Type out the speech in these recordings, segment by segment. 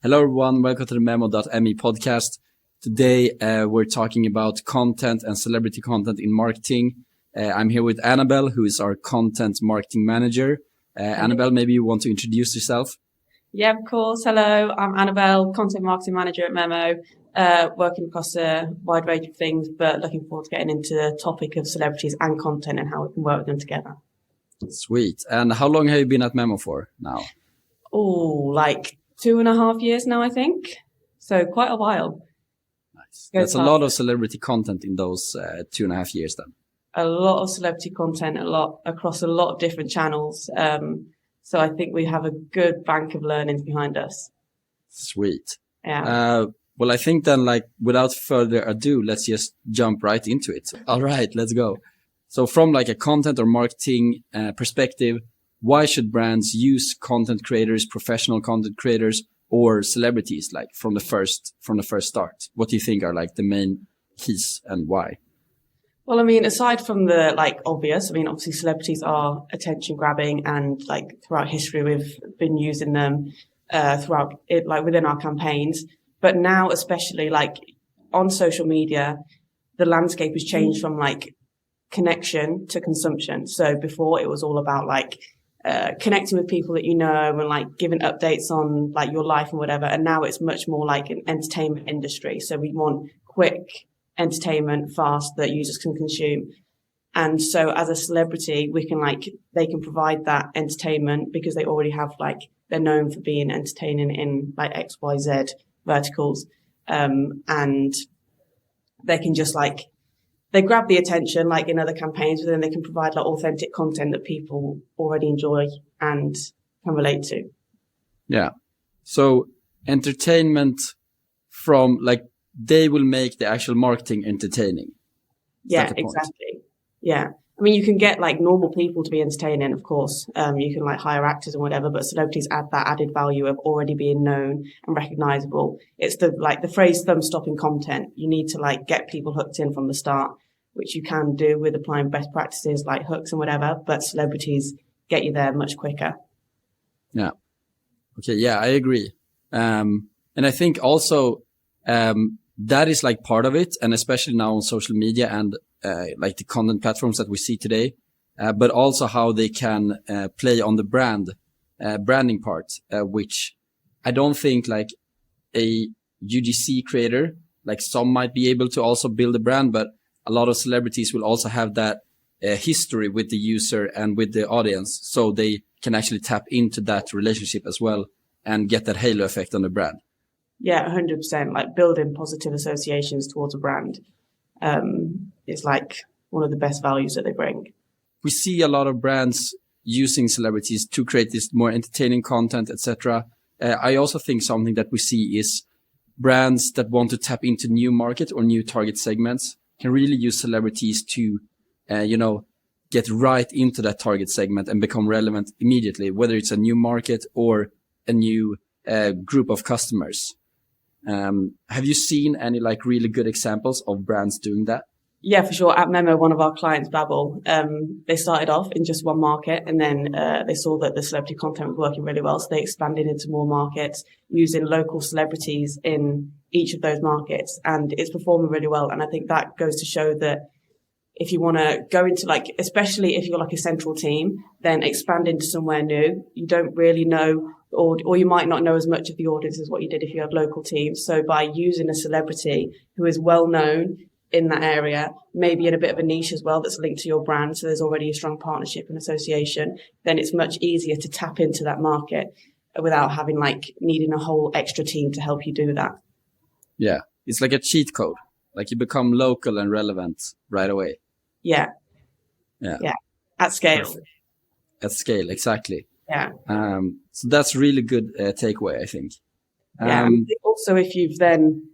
Hello everyone, welcome to the Memmo.me podcast. Today we're talking about content and celebrity content in marketing. I'm here with Annabelle, who is our content marketing manager. Annabelle, maybe you want to introduce yourself? Yeah, of course. Hello, I'm Annabelle, content marketing manager at Memmo, working across a wide range of things, but looking forward to getting into the topic of celebrities and content and how we can work with them together. Sweet. And how long have you been at Memmo for now? Oh, like 2.5 years now, I think. So quite a while. Nice. That's a lot of celebrity content in those 2.5 years then. A lot of celebrity content, across a lot of different channels. So I think we have a good bank of learnings behind us. Sweet. Yeah. Well, I think then, without further ado, let's just jump right into it. All right, let's go. So from a content or marketing perspective, why should brands use content creators, professional content creators, or celebrities from the first start? What do you think are the main keys and why? Well, I mean, aside from the obvious, obviously celebrities are attention grabbing, and throughout history we've been using them throughout it, within our campaigns. But now, especially on social media, the landscape has changed from connection to consumption. So before it was all about connecting with people that you know and giving updates on your life and whatever. And now it's much more like an entertainment industry. So we want quick entertainment, fast, that users can consume. And so as a celebrity, we can they can provide that entertainment because they already have they're known for being entertaining in XYZ verticals. And they can just they grab the attention in other campaigns, but then they can provide authentic content that people already enjoy and can relate to. Yeah. So entertainment from they will make the actual marketing entertaining. Yeah, exactly. Yeah. I mean, you can get normal people to be entertaining, of course. You can hire actors and whatever, but celebrities add that added value of already being known and recognizable. It's the phrase thumb stopping content. You need to get people hooked in from the start, which you can do with applying best practices like hooks and whatever, but celebrities get you there much quicker. Yeah. Okay. Yeah, I agree. And I think also, that is part of it. And especially now on social media and, the content platforms that we see today, but also how they can, play on the branding part, which I don't think a UGC creator, some might be able to also build a brand, but a lot of celebrities will also have that history with the user and with the audience. So they can actually tap into that relationship as well and get that halo effect on the brand. Yeah, 100%. Building positive associations towards a brand is one of the best values that they bring. We see a lot of brands using celebrities to create this more entertaining content, etc. I also think something that we see is brands that want to tap into new market or new target segments can really use celebrities to, get right into that target segment and become relevant immediately, whether it's a new market or a new group of customers. Have you seen any really good examples of brands doing that? Yeah, for sure. At Memmo, one of our clients, Babbel, they started off in just one market, and then they saw that the celebrity content was working really well. So they expanded into more markets using local celebrities in each of those markets, and it's performing really well. And I think that goes to show that if you want to go into especially if you're a central team, then expand into somewhere new. You don't really know, or you might not know as much of the audience as what you did if you had local teams. So by using a celebrity who is well known in that area, maybe in a bit of a niche as well that's linked to your brand, so there's already a strong partnership and association, then it's much easier to tap into that market without having needing a whole extra team to help you do that. Yeah, it's like a cheat code. You become local and relevant right away. Yeah. At scale. Perfect. At scale, exactly. Yeah. So that's really good takeaway, I think. Yeah. Also, if you've then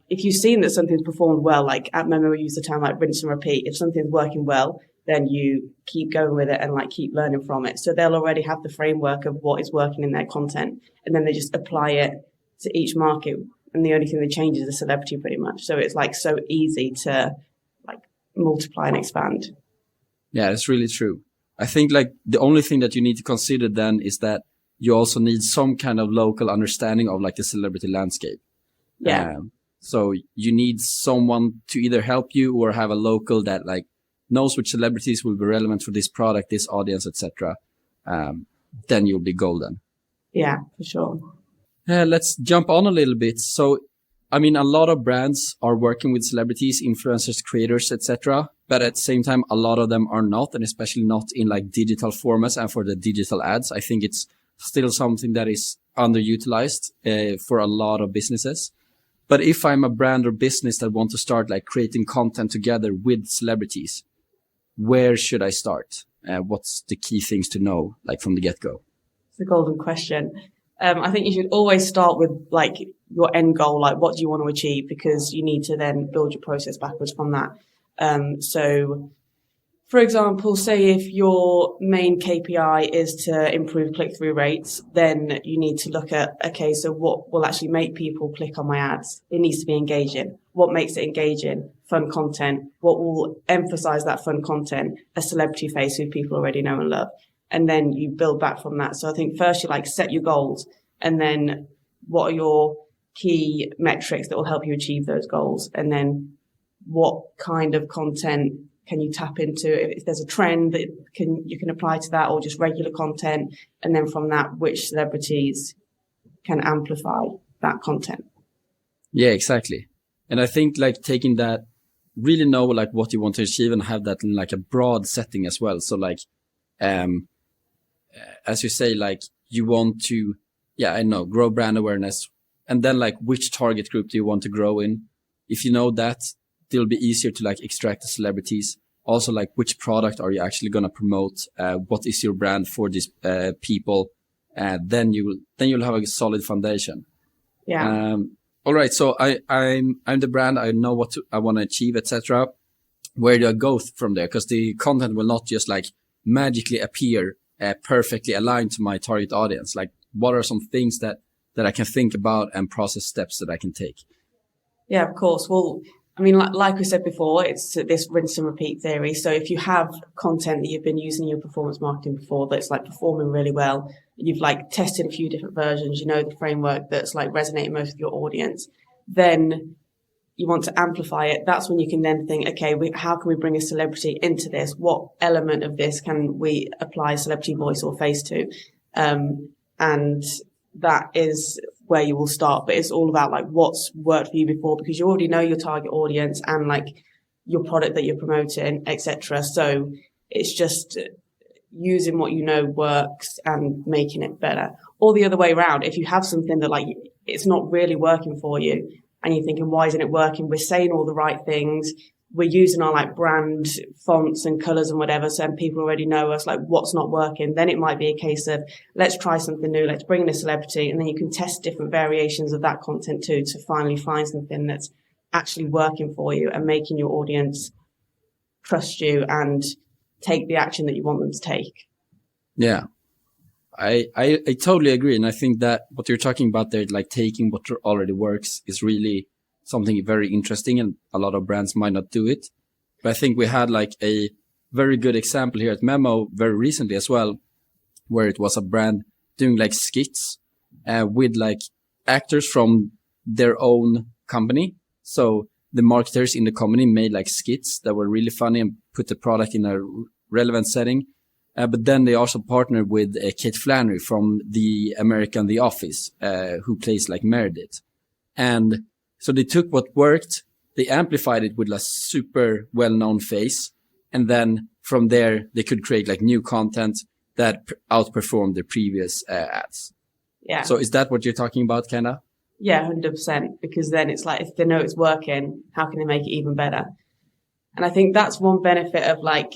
if you've seen that something's performed well, at Memmo, we use the term rinse and repeat. If something's working well, then you keep going with it and keep learning from it. So they'll already have the framework of what is working in their content, and then they just apply it to each market. And the only thing that changes is the celebrity pretty much. So it's so easy to multiply and expand. Yeah, it's really true. I think the only thing that you need to consider then is that you also need some kind of local understanding of like the celebrity landscape. Yeah. So you need someone to either help you or have a local that like knows which celebrities will be relevant for this product, this audience, etc. Then you'll be golden. Yeah, for sure. Let's jump on a little bit. So, I mean, a lot of brands are working with celebrities, influencers, creators, etc. But at the same time, a lot of them are not, and especially not in like digital formats and for the digital ads. I think it's still something that is underutilized for a lot of businesses. But if I'm a brand or business that want to start like creating content together with celebrities, where should I start? What's the key things to know, like from the get-go? It's a golden question. I think you should always start with like your end goal, like what do you want to achieve, because you need to then build your process backwards from that. So, for example, say if your main KPI is to improve click-through rates, then you need to look at, okay, so what will actually make people click on my ads? It needs to be engaging. What makes it engaging? Fun content. What will emphasize that fun content? A celebrity face who people already know and love. And then you build back from that. So I think first you like set your goals, and then what are your key metrics that will help you achieve those goals? And then what kind of content can you tap into? If there's a trend that you can apply to that, or just regular content. And then from that, which celebrities can amplify that content? Yeah, exactly. And I think like taking that, really know like what you want to achieve and have that in like a broad setting as well. So like, as you say, like you want to, grow brand awareness, and then like which target group do you want to grow in? If you know that, it'll be easier to like extract the celebrities. Also, like which product are you actually going to promote? What is your brand for these people? Then you'll have a solid foundation. Yeah. All right. So I'm the brand. I know what I want to achieve, etc. Where do I go from there? Because the content will not just like magically appear perfectly aligned to my target audience. Like, what are some things that I can think about and process steps that I can take? Yeah, of course. Well, I mean, like we said before, it's this rinse and repeat theory. So if you have content that you've been using in your performance marketing before that's like performing really well, you've like tested a few different versions, you know, the framework that's like resonating most with your audience, then you want to amplify it. That's when you can then think, okay, how can we bring a celebrity into this? What element of this can we apply celebrity voice or face to? And that is where you will start. But it's all about like what's worked for you before, because you already know your target audience and like your product that you're promoting, etc. So it's just using what you know works and making it better. Or the other way around, if you have something that like it's not really working for you and you're thinking, why isn't it working? We're saying all the right things. We're using our like brand fonts and colors and whatever, so people already know us, like what's not working. Then it might be a case of let's try something new, let's bring in a celebrity, and then you can test different variations of that content too to finally find something that's actually working for you and making your audience trust you and take the action that you want them to take. Yeah, I totally agree. And I think that what you're talking about there, like taking what already works, is really something very interesting, and a lot of brands might not do it. But I think we had like a very good example here at Memmo very recently as well, where it was a brand doing like skits with like actors from their own company. So the marketers in the company made like skits that were really funny and put the product in a relevant setting. But then they also partnered with Kate Flannery from the American The Office, who plays like Meredith. And so they took what worked, they amplified it with a super well-known face, and then from there they could create like new content that outperformed the previous ads. Yeah. So is that what you're talking about, kinda? Yeah, 100%. Because then it's like, if they know it's working, how can they make it even better? And I think that's one benefit of like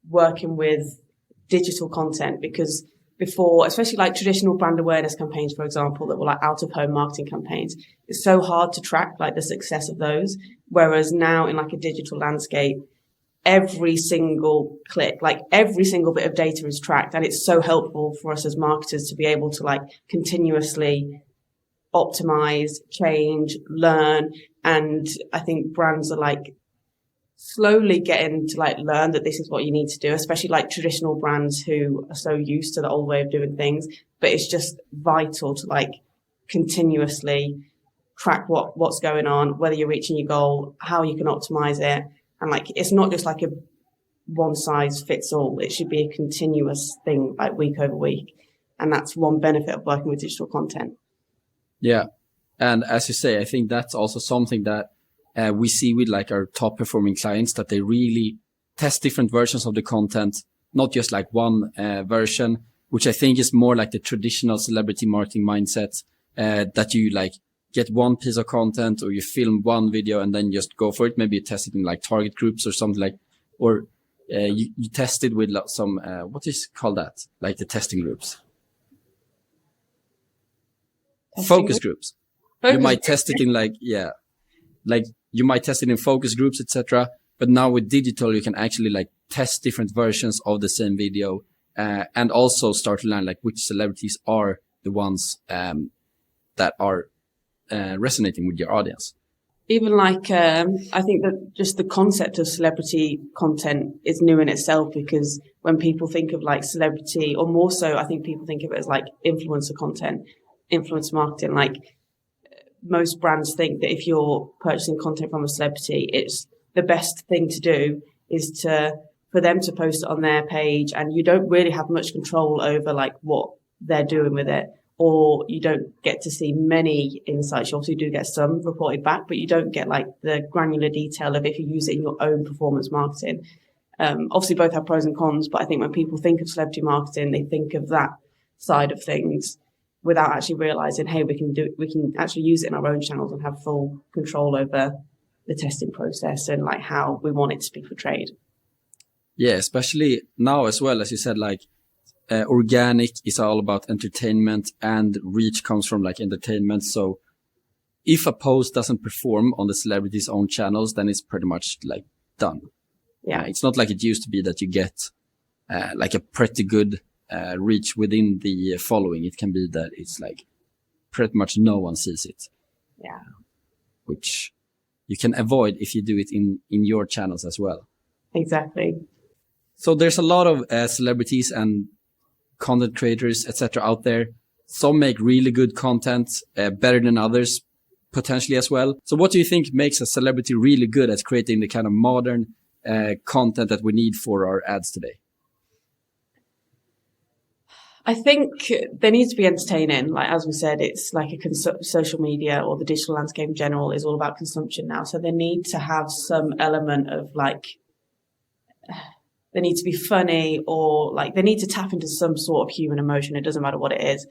working with digital content, because before, especially like traditional brand awareness campaigns, for example, that were like out of home marketing campaigns, it's so hard to track like the success of those. Whereas now in like a digital landscape, every single click, like every single bit of data is tracked. And it's so helpful for us as marketers to be able to like continuously optimize, change, learn. And I think brands are like slowly getting to like learn that this is what you need to do, especially like traditional brands who are so used to the old way of doing things. But it's just vital to like continuously track what's going on, whether you're reaching your goal, how you can optimize it. And like, it's not just like a one size fits all. It should be a continuous thing, like week over week. And that's one benefit of working with digital content. Yeah. And as you say, I think that's also something that we see with like our top performing clients, that they really test different versions of the content, not just like one version, which I think is more like the traditional celebrity marketing mindset, that you like get one piece of content or you film one video and then just go for it. Maybe you test it in like target groups or something like, or you test it with some, what is called that? Like the testing groups. Focus groups. You might test it in like you might test it in focus groups, etc. But now with digital, you can actually like test different versions of the same video, and also start to learn like which celebrities are the ones that are resonating with your audience. Even like, I think that just the concept of celebrity content is new in itself, because when people think of like celebrity, or more so, I think people think of it as like influencer content, influencer marketing. Like most brands think that if you're purchasing content from a celebrity, it's the best thing to do is for them to post it on their page, and you don't really have much control over like what they're doing with it. Or you don't get to see many insights. You obviously do get some reported back, but you don't get like the granular detail of if you use it in your own performance marketing. Obviously both have pros and cons, but I think when people think of celebrity marketing, they think of that side of things without actually realizing, hey, we can actually use it in our own channels and have full control over the testing process and like how we want it to be portrayed. Yeah, especially now as well, as you said, like, organic is all about entertainment, and reach comes from like entertainment. So if a post doesn't perform on the celebrity's own channels, then it's pretty much like done. Yeah. It's not like it used to be that you get like a pretty good reach within the following. It can be that it's like pretty much no one sees it. Yeah. Which you can avoid if you do it in your channels as well. Exactly. So there's a lot of celebrities and content creators, etc. out there. Some make really good content, better than others, potentially as well. So what do you think makes a celebrity really good at creating the kind of modern content that we need for our ads today? I think they need to be entertaining. Like, as we said, it's like social media, or the digital landscape in general, is all about consumption now. So they need to have some element of like, they need to be funny, or like they need to tap into some sort of human emotion. It doesn't matter what it is.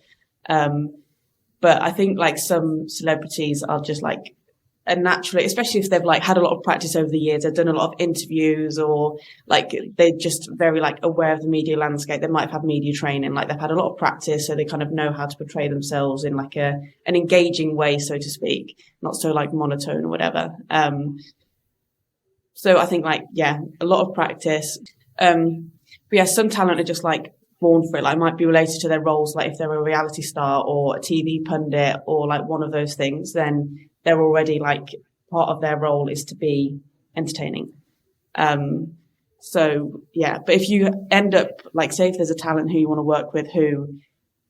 But I think like some celebrities are just like a naturally, especially if they've like had a lot of practice over the years, they've done a lot of interviews, or like they're just very like aware of the media landscape. They might have had media training, like they've had a lot of practice, so they kind of know how to portray themselves in like an engaging way, so to speak, not so like monotone or whatever. So I think like, yeah, a lot of practice. But yeah, some talent are just like born for it. Like, it might be related to their roles. Like if they're a reality star or a TV pundit or like one of those things, then they're already like part of their role is to be entertaining. So yeah, but if you end up like, say if there's a talent who you want to work with who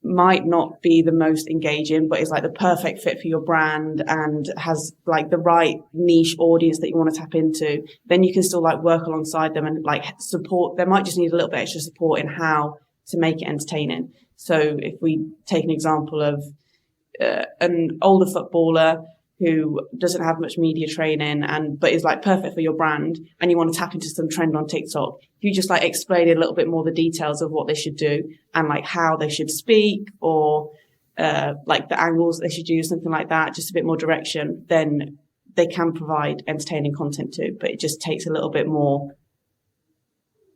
might not be the most engaging, but is like the perfect fit for your brand and has like the right niche audience that you want to tap into, then you can still like work alongside them and like support. They might just need a little bit extra support in how to make it entertaining. So if we take an example of an older footballer who doesn't have much media training but is like perfect for your brand, and you want to tap into some trend on TikTok, if you just like explain a little bit more the details of what they should do and like how they should speak, or like the angles they should use, something like that, just a bit more direction, then they can provide entertaining content too. But it just takes a little bit more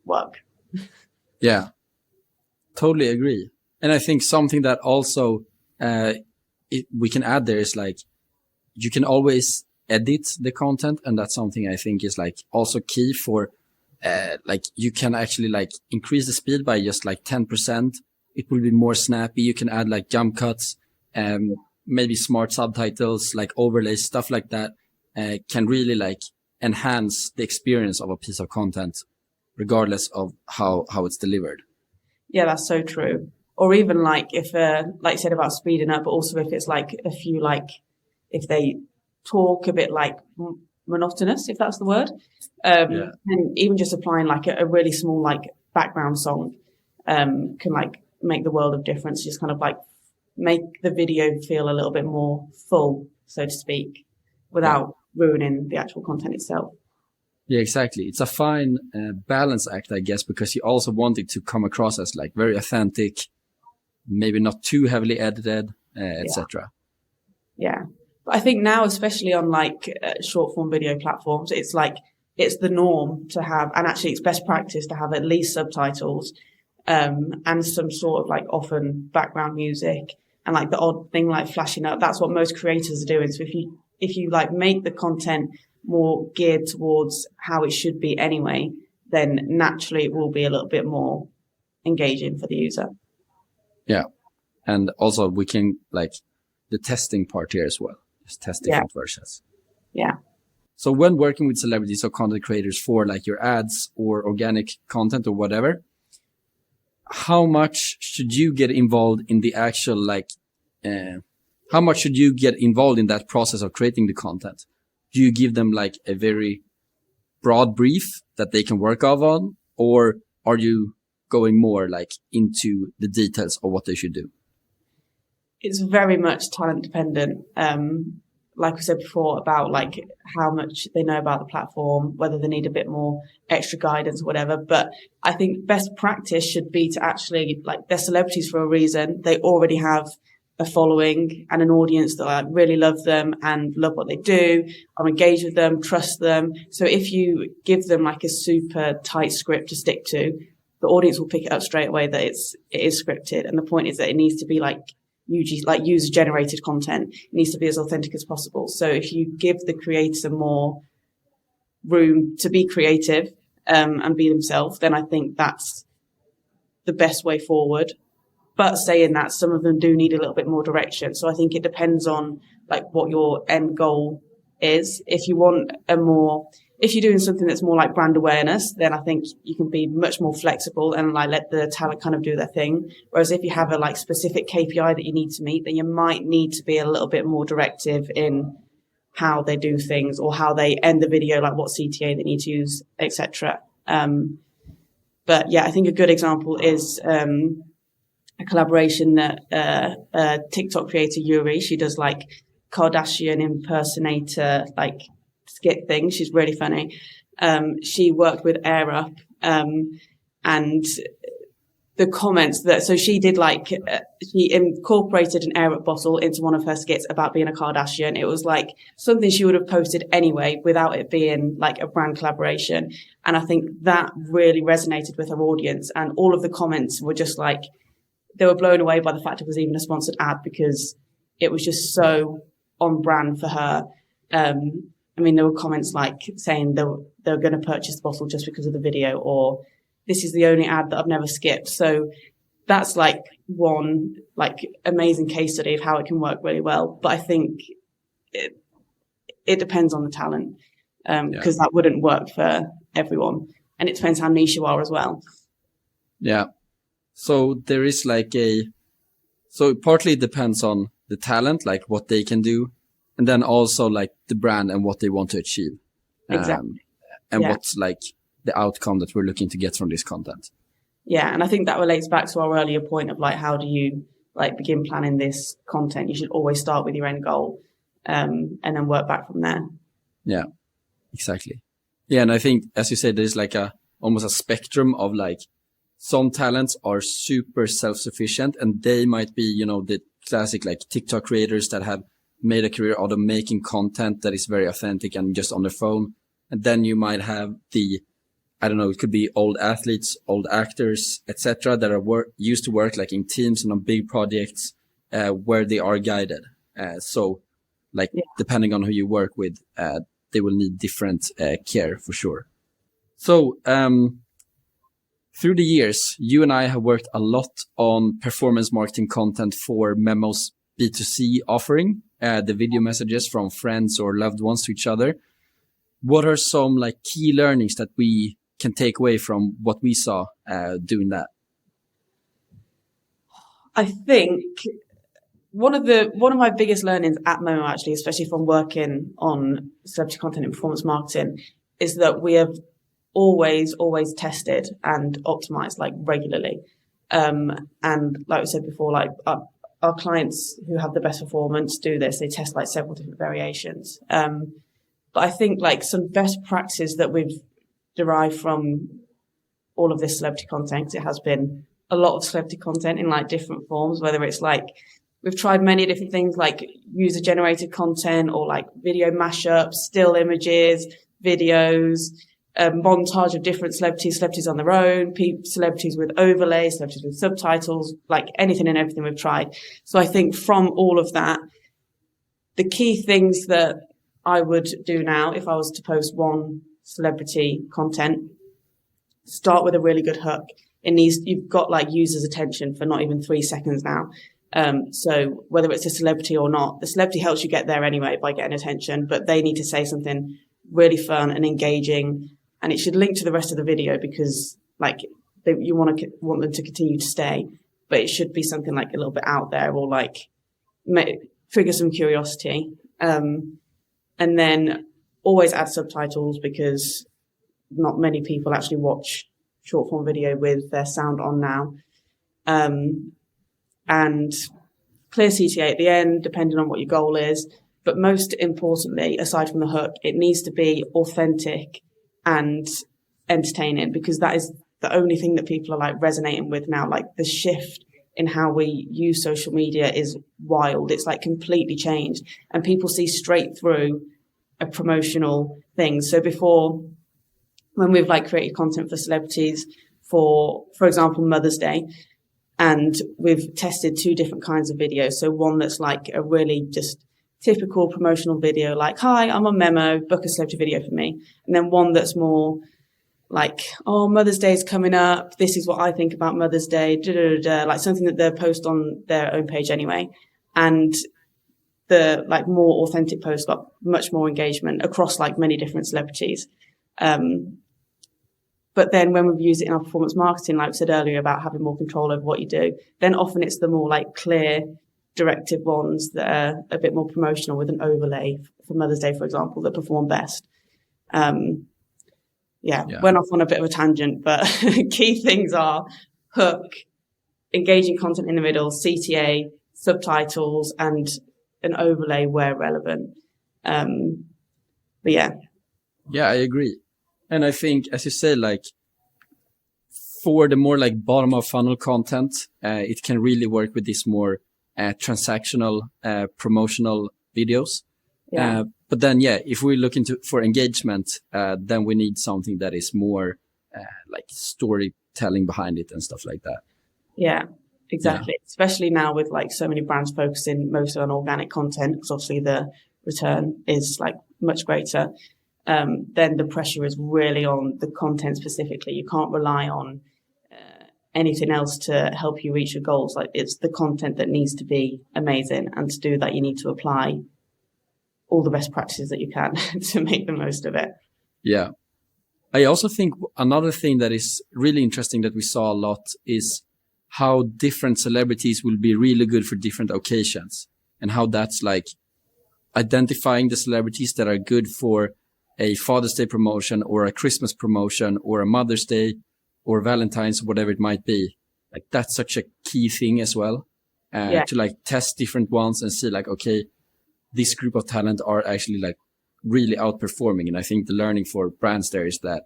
work. Yeah, totally agree. And I think something that also we can add there is like, you can always edit the content, and that's something I think is like also key for like you can actually like increase the speed by just like 10%. It will be more snappy. You can add like jump cuts, maybe smart subtitles, like overlays, stuff like that can really like enhance the experience of a piece of content, regardless of how it's delivered. Yeah, that's so true. Or even like if, like you said about speeding up, but also if it's like a few, like if they talk a bit like monotonous, if that's the word, and even just applying like a really small like background song can like make the world of difference. Just kind of like make the video feel a little bit more full, so to speak, without ruining the actual content itself. Yeah, exactly. It's a fine balance act, I guess, because you also want it to come across as like very authentic, maybe not too heavily edited, etc. Yeah. But I think now, especially on like short form video platforms, it's like, it's the norm to have, and actually it's best practice to have at least subtitles, and some sort of like often background music and like the odd thing like flashing up. That's what most creators are doing. So if you like make the content more geared towards how it should be anyway, then naturally it will be a little bit more engaging for the user. Yeah. And also we can like the testing part here as well. Just test different versions. Yeah. So when working with celebrities or content creators for like your ads or organic content or whatever, how much should you get involved in the actual like, how much should you get involved in that process of creating the content? Do you give them like a very broad brief that they can work off on, or are you going more like into the details of what they should do? It's very much talent dependent. Like we said before about like how much they know about the platform, whether they need a bit more extra guidance or whatever. But I think best practice should be to actually, like, they're celebrities for a reason. They already have a following and an audience that like really love them and love what they do, are engaged with them, trust them. So if you give them like a super tight script to stick to, the audience will pick it up straight away that it is scripted. And the point is that it needs to be like user generated content. It needs to be as authentic as possible. So if you give the creator more room to be creative and be themselves, then I think that's the best way forward. But saying that, some of them do need a little bit more direction. So I think it depends on like what your end goal is. If you're doing something that's more like brand awareness, then I think you can be much more flexible and like let the talent kind of do their thing. Whereas if you have a like specific KPI that you need to meet, then you might need to be a little bit more directive in how they do things or how they end the video, like what CTA they need to use, etc. But yeah, I think a good example is a collaboration that TikTok creator Yuri, she does like Kardashian impersonator like skit thing. She's really funny. She worked with Air Up, and the comments so she did like she incorporated an Air Up bottle into one of her skits about being a Kardashian. It was like something she would have posted anyway without it being like a brand collaboration. And I think that really resonated with her audience, and all of the comments were just like, they were blown away by the fact it was even a sponsored ad because it was just so on brand for her. I mean, there were comments like saying they were going to purchase the bottle just because of the video, or this is the only ad that I've never skipped. So that's like one like amazing case study of how it can work really well. But I think it depends on the talent, because that wouldn't work for everyone. And it depends how niche you are as well. Yeah. So there is like so partly it depends on the talent, like what they can do. And then also like the brand and what they want to achieve. Exactly. And what's like the outcome that we're looking to get from this content. Yeah. And I think that relates back to our earlier point of like, how do you like begin planning this content? You should always start with your end goal, and then work back from there. Yeah, exactly. Yeah. And I think, as you said, there's like almost a spectrum of like, some talents are super self-sufficient and they might be, the classic like TikTok creators that have made a career out of making content that is very authentic and just on their phone. And then you might have it could be old athletes, old actors, etc., that are used to work like in teams and on big projects where they are guided. Depending on who you work with, they will need different care for sure. So through the years, you and I have worked a lot on performance marketing content for Memmo's B2C offering, the video messages from friends or loved ones to each other. what are some like key learnings that we can take away from what we saw doing that? I think one of my biggest learnings at Memmo, actually, especially from working on celebrity content and performance marketing, is that we have always tested and optimized like regularly. And like we said before, like our clients who have the best performance do this. They test like several different variations. But I think like some best practices that we've derived from all of this celebrity content, 'cause it has been a lot of celebrity content in like different forms, whether it's like we've tried many different things like user generated content or like video mashups, still images, videos, montage of different celebrities on their own, celebrities with overlays, celebrities with subtitles, like anything and everything we've tried. So I think from all of that, the key things that I would do now if I was to post one celebrity content, start with a really good hook. You've got like users' attention for not even 3 seconds now. So whether it's a celebrity or not, the celebrity helps you get there anyway by getting attention, but they need to say something really fun and engaging, and it should link to the rest of the video because like you want them to continue to stay, but it should be something like a little bit out there or like trigger some curiosity. And then always add subtitles because not many people actually watch short form video with their sound on now. And clear CTA at the end, depending on what your goal is. But most importantly, aside from the hook, it needs to be authentic and entertaining because that is the only thing that people are like resonating with now. Like the shift in how we use social media is wild. It's like completely changed and people see straight through a promotional thing. So before, when we've like created content for celebrities for example, Mother's Day, and we've tested 2 different kinds of videos. So one that's like a really just typical promotional video, like, hi, I'm on Memmo, book a celebrity video for me. And then one that's more like, oh, Mother's Day is coming up. This is what I think about Mother's Day, like something that they'll post on their own page anyway. And the like more authentic post got much more engagement across like many different celebrities. But then when we've used it in our performance marketing, like I said earlier about having more control over what you do, then often it's the more like clear, directive ones that are a bit more promotional with an overlay for Mother's Day, for example, that perform best. Went off on a bit of a tangent, but key things are hook, engaging content in the middle, CTA, subtitles, and an overlay where relevant. Yeah, I agree. And I think, as you say, like for the more like bottom of funnel content, it can really work with these more transactional, promotional videos. Yeah. But then, if we look for engagement, then we need something that is more like storytelling behind it and stuff like that. Yeah, exactly. Yeah. Especially now with like so many brands focusing mostly on organic content, because obviously the return is like much greater. Then the pressure is really on the content specifically. You can't rely on anything else to help you reach your goals. Like it's the content that needs to be amazing, and to do that you need to apply all the best practices that you can to make the most of it. Yeah. I also think another thing that is really interesting that we saw a lot is how different celebrities will be really good for different occasions, and how that's like identifying the celebrities that are good for a Father's Day promotion or a Christmas promotion or a Mother's Day or Valentine's, whatever it might be. Like that's such a key thing as well, to like test different ones and see like, okay, this group of talent are actually like really outperforming. And I think the learning for brands there is that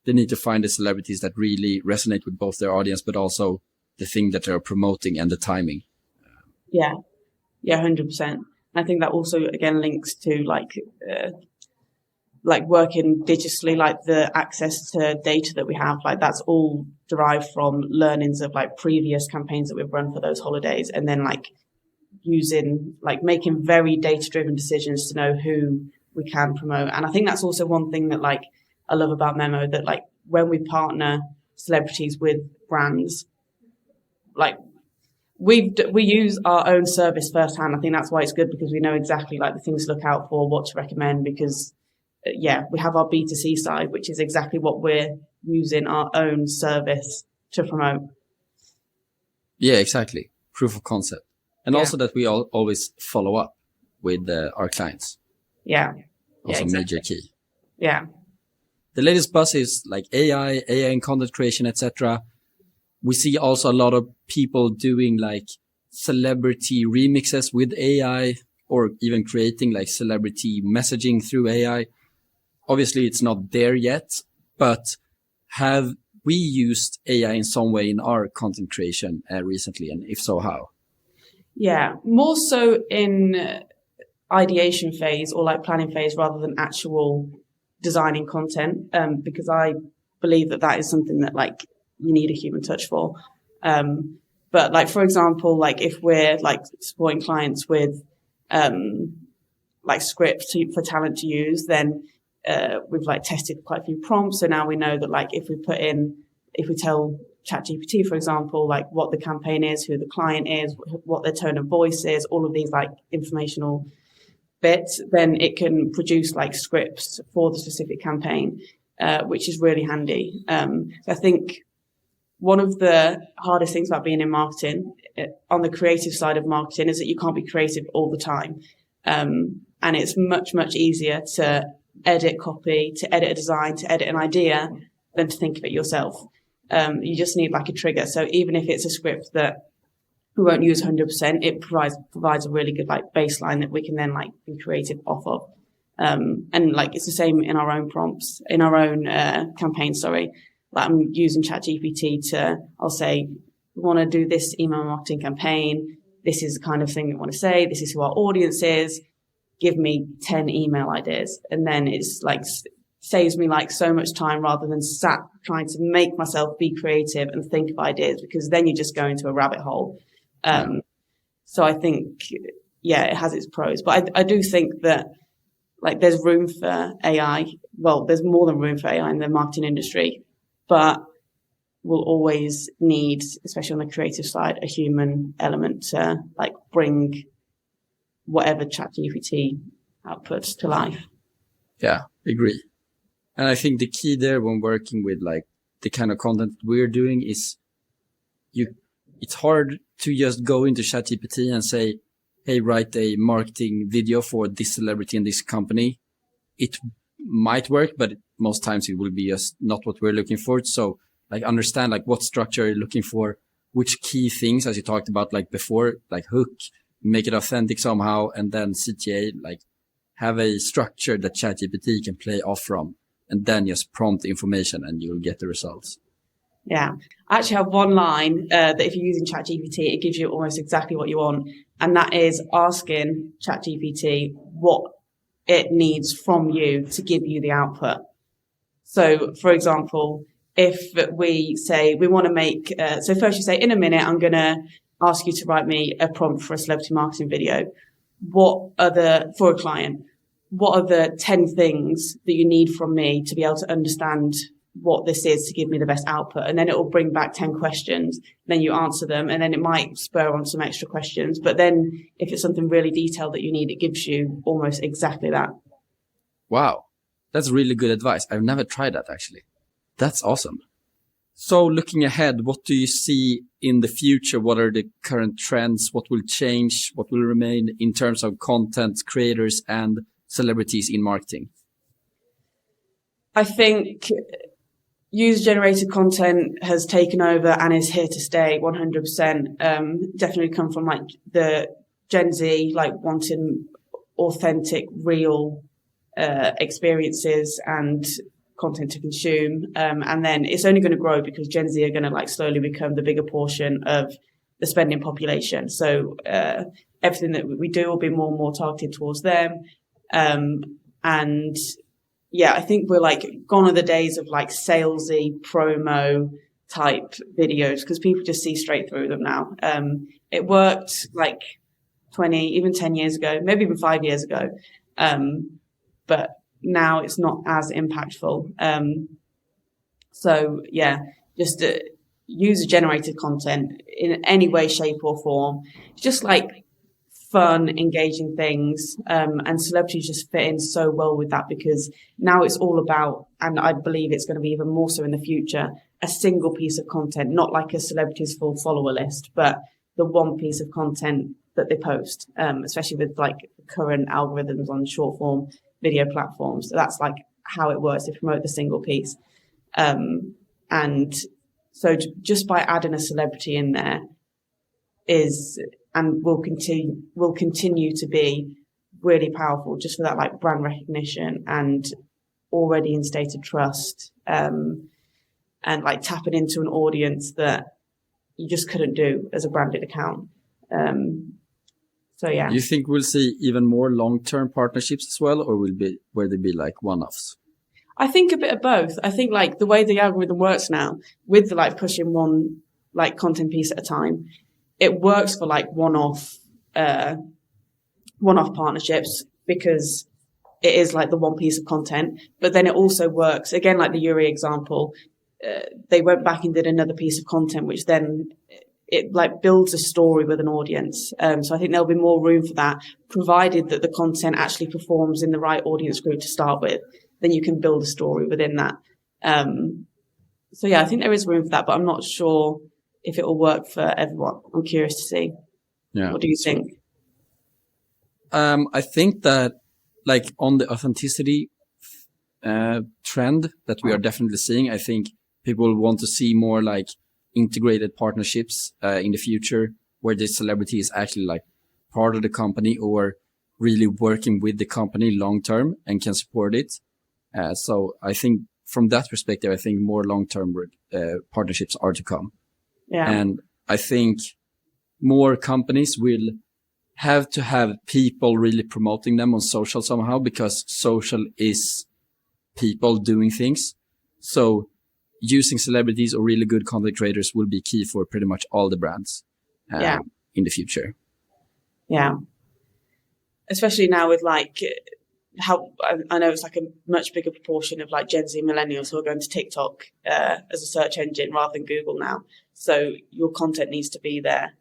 they need to find the celebrities that really resonate with both their audience, but also the thing that they're promoting and the timing. Yeah, 100%. I think that also again links to like working digitally, like the access to data that we have, like that's all derived from learnings of like previous campaigns that we've run for those holidays, and then like making very data-driven decisions to know who we can promote. And I think that's also one thing that like I love about Memmo, that like when we partner celebrities with brands, like we use our own service firsthand. I think that's why it's good, because we know exactly like the things to look out for, what to recommend, because we have our B2C side, which is exactly what we're using our own service to promote. Yeah, exactly. Proof of concept. And also that we always follow up with our clients. Yeah. Also exactly. major key. Yeah. The latest buzz is like AI and content creation, etc. We see also a lot of people doing like celebrity remixes with AI, or even creating like celebrity messaging through AI. Obviously, it's not there yet, but have we used AI in some way in our content creation recently? And if so, how? Yeah, more so in ideation phase or like planning phase rather than actual designing content, because I believe that is something that like you need a human touch for. But like, for example, like if we're like supporting clients with like scripts for talent to use, then we've like tested quite a few prompts. So now we know that like if we tell ChatGPT, for example, like what the campaign is, who the client is, what their tone of voice is, all of these like informational bits, then it can produce like scripts for the specific campaign, which is really handy. I think one of the hardest things about being in marketing on the creative side of marketing is that you can't be creative all the time. And it's much, much easier to edit copy, to edit a design, to edit an idea than to think of it yourself. You just need like a trigger. So even if it's a script that we won't use 100%, it provides a really good like baseline that we can then like be creative off of. And like it's the same in our own prompts, in our own campaigns. Sorry, like I'm using ChatGPT I'll say, we want to do this email marketing campaign. This is the kind of thing we want to say. This is who our audience is. Give me 10 email ideas, and then it's like saves me like so much time rather than sat trying to make myself be creative and think of ideas, because then you just go into a rabbit hole. So I think, it has its pros, but I do think that like there's room for AI. Well, there's more than room for AI in the marketing industry, but we'll always need, especially on the creative side, a human element to like bring whatever ChatGPT outputs to life. Yeah, agree. And I think the key there when working with like the kind of content we're doing is it's hard to just go into ChatGPT and say, hey, write a marketing video for this celebrity and this company. It might work, but most times it will be just not what we're looking for. So like understand like what structure you're looking for, which key things, as you talked about like before, like hook, make it authentic somehow, and then CTA, like have a structure that ChatGPT can play off from, and then just prompt the information and you'll get the results. Yeah. I actually have one line that if you're using ChatGPT, it gives you almost exactly what you want. And that is asking ChatGPT what it needs from you to give you the output. So, for example, if we say we want to make, so first you say, in a minute, I'm going to ask you to write me a prompt for a celebrity marketing video. For a client, what are the 10 things that you need from me to be able to understand what this is to give me the best output? And then it will bring back 10 questions. Then you answer them, and then it might spur on some extra questions. But then if it's something really detailed that you need, it gives you almost exactly that. Wow. That's really good advice. I've never tried that actually. That's awesome. So looking ahead, what do you see in the future? What are the current trends? What will change? What will remain in terms of content creators and celebrities in marketing? I think user-generated content has taken over and is here to stay 100%. Definitely come from like the Gen Z, like wanting authentic, real experiences and content to consume. And then it's only going to grow because Gen Z are going to like slowly become the bigger portion of the spending population. So everything that we do will be more and more targeted towards them. And yeah, I think we're like gone are the days of like salesy promo type videos, because people just see straight through them now. It worked like 20, even 10 years ago, maybe even 5 years ago. But now it's not as impactful. So yeah, just user generated content in any way, shape or form, just like fun, engaging things. And celebrities just fit in so well with that, because now it's all about, and I believe it's going to be even more so in the future, a single piece of content, not like a celebrity's full follower list, but the one piece of content that they post, especially with like current algorithms on short form video platforms. So that's like how it works. They promote the single piece. And so just by adding a celebrity in there will continue to be really powerful, just for that like brand recognition and already instated trust, and like tapping into an audience that you just couldn't do as a branded account. So yeah. Do you think we'll see even more long-term partnerships as well, or will they be like one-offs? I think a bit of both. I think like the way the algorithm works now, with the like pushing one like content piece at a time, it works for like one-off partnerships, because it is like the one piece of content. But then it also works again, like the Yuri example. They went back and did another piece of content, which then it like builds a story with an audience. So I think there'll be more room for that, provided that the content actually performs in the right audience group to start with. Then you can build a story within that. So yeah, I think there is room for that, but I'm not sure if it will work for everyone. I'm curious to see. Yeah. What do you think? I think that like on the authenticity trend that we are definitely seeing, I think people want to see more like integrated partnerships in the future, where the celebrity is actually like part of the company or really working with the company long term and can support it. So I think from that perspective, I think more long-term partnerships are to come. Yeah. And I think more companies will have to have people really promoting them on social somehow, because social is people doing things. So using celebrities or really good content creators will be key for pretty much all the brands in the future. Yeah. Especially now with like how I know it's like a much bigger proportion of like Gen Z millennials who are going to TikTok as a search engine rather than Google now. So your content needs to be there,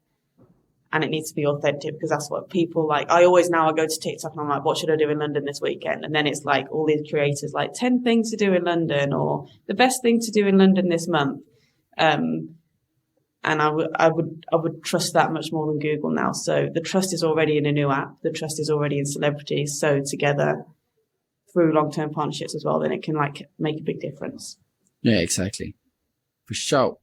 and it needs to be authentic, because that's what people like. I go to TikTok and I'm like, what should I do in London this weekend? And then it's like all these creators like 10 things to do in London, or the best thing to do in London this month. And I would trust that much more than Google now. So the trust is already in a new app. The trust is already in celebrities. So together through long-term partnerships as well, then it can like make a big difference. Yeah, exactly. For sure.